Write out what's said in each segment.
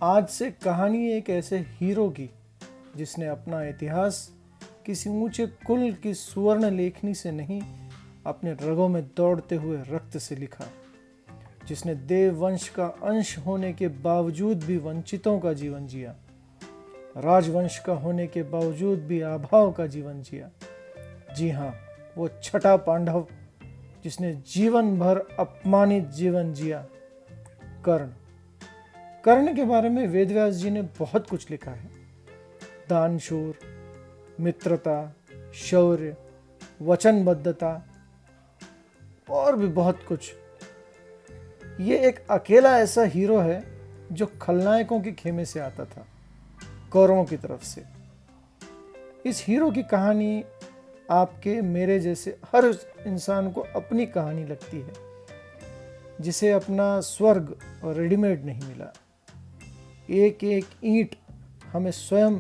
आज से कहानी एक ऐसे हीरो की जिसने अपना इतिहास किसी ऊंचे कुल की सुवर्ण लेखनी से नहीं, अपने रगों में दौड़ते हुए रक्त से लिखा, जिसने देव वंश का अंश होने के बावजूद भी वंचितों का जीवन जिया, राजवंश का होने के बावजूद भी अभाव का जीवन जिया। जी हाँ, वो छठा पांडव जिसने जीवन भर अपमानित जीवन जिया, कर्ण। कर्ण के बारे में वेदव्यास जी ने बहुत कुछ लिखा है। दानशूर, मित्रता, शौर्य, वचनबद्धता और भी बहुत कुछ। ये एक अकेला ऐसा हीरो है जो खलनायकों के खेमे से आता था, कौरवों की तरफ से। इस हीरो की कहानी आपके मेरे जैसे हर इंसान को अपनी कहानी लगती है, जिसे अपना स्वर्ग और रेडीमेड नहीं मिला। एक एक ईंट हमें स्वयं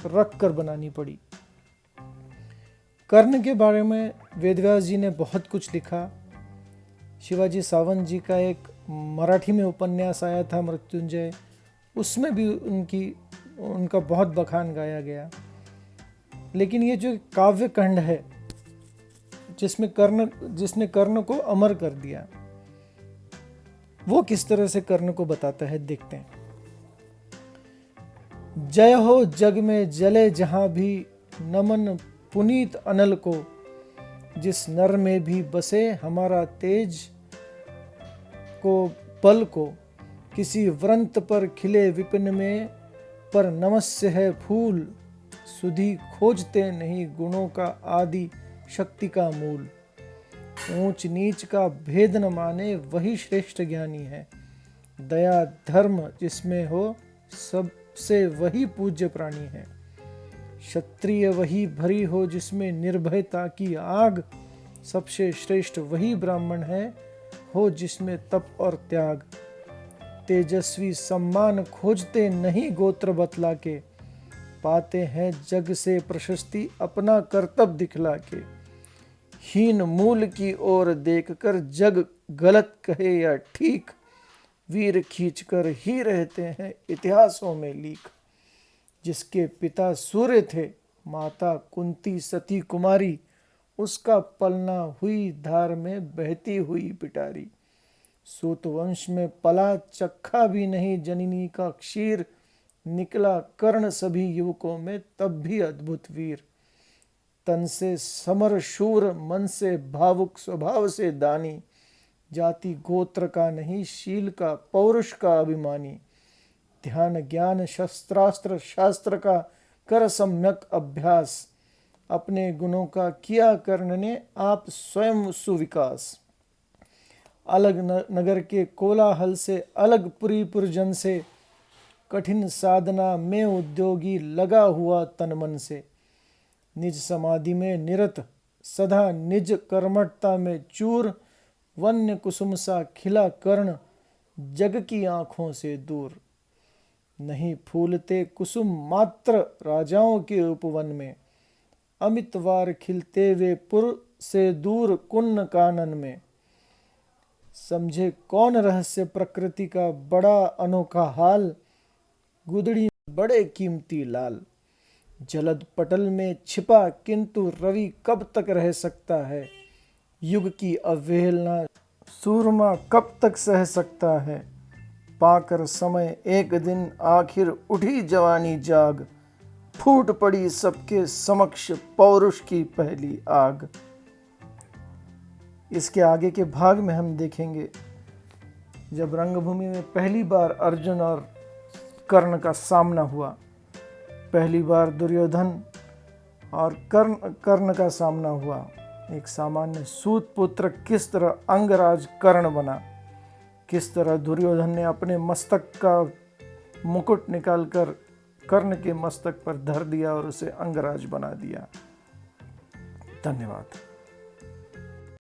रख कर बनानी पड़ी। कर्ण के बारे में वेदव्यास जी ने बहुत कुछ लिखा। शिवाजी सावंत जी का एक मराठी में उपन्यास आया था मृत्युंजय, उसमें भी उनका बहुत बखान गाया गया। लेकिन ये जो काव्य खंड है जिसने कर्ण को अमर कर दिया, वो किस तरह से कर्ण को बताता है, देखते हैं। जय हो जग में जले जहां भी, नमन पुनीत अनल को, जिस नर में भी बसे हमारा तेज को बल को, किसी व्रंत पर खिले विपिन में, पर नमस्य है फूल, सुधि खोजते नहीं गुणों का आदि शक्ति का मूल। ऊंच नीच का भेद न माने वही श्रेष्ठ ज्ञानी है, दया धर्म जिसमें हो सबसे वही पूज्य प्राणी है। क्षत्रिय वही भरी हो जिसमें निर्भयता की आग, सबसे श्रेष्ठ वही ब्राह्मण है हो जिसमें तप और त्याग। तेजस्वी सम्मान खोजते नहीं गोत्र बतला के, पाते हैं जग से प्रशस्ति अपना कर्तव्य दिखला के। हीन मूल की ओर देखकर जग गलत कहे या ठीक, वीर खींचकर ही रहते हैं इतिहासों में लीक। जिसके पिता सूर्य थे, माता कुंती सती कुमारी, उसका पलना हुई धार में बहती हुई पिटारी। सूत वंश में पला चखा भी नहीं जननी का क्षीर, निकला कर्ण सभी युवकों में तब भी अद्भुत वीर। तन से समर शूर, मन से भावुक, स्वभाव से दानी, जाति गोत्र का नहीं शील का पौरुष का अभिमानी। ध्यान ज्ञान शस्त्रास्त्र शास्त्र का कर सम्यक अभ्यास, अपने गुणों का किया कर्ण ने आप स्वयं सुविकास। अलग नगर के कोलाहल से, अलग पुरी पुरजन से, कठिन साधना में उद्योगी लगा हुआ तन मन से। निज समाधि में निरत, सदा निज कर्मठता में चूर, वन्य कुसुम सा खिला कर्ण जग की आंखों से दूर। नहीं फूलते कुसुम मात्र राजाओं के उपवन में, अमित वार खिलते वे पुर से दूर कुन्न कानन में। समझे कौन रहस्य प्रकृति का बड़ा अनोखा हाल, गुदड़ी बड़े कीमती लाल। जलद पटल में छिपा किंतु रवि कब तक रह सकता है, युग की अवहेलना सूरमा कब तक सह सकता है। पाकर समय एक दिन आखिर उठी जवानी जाग, फूट पड़ी सबके समक्ष पौरुष की पहली आग। इसके आगे के भाग में हम देखेंगे जब रंगभूमि में पहली बार अर्जुन और कर्ण का सामना हुआ, पहली बार दुर्योधन और कर्ण का सामना हुआ। एक सामान्य सूत पुत्र किस तरह अंगराज कर्ण बना, किस तरह दुर्योधन ने अपने मस्तक का मुकुट निकालकर कर्ण के मस्तक पर धर दिया और उसे अंगराज बना दिया। धन्यवाद।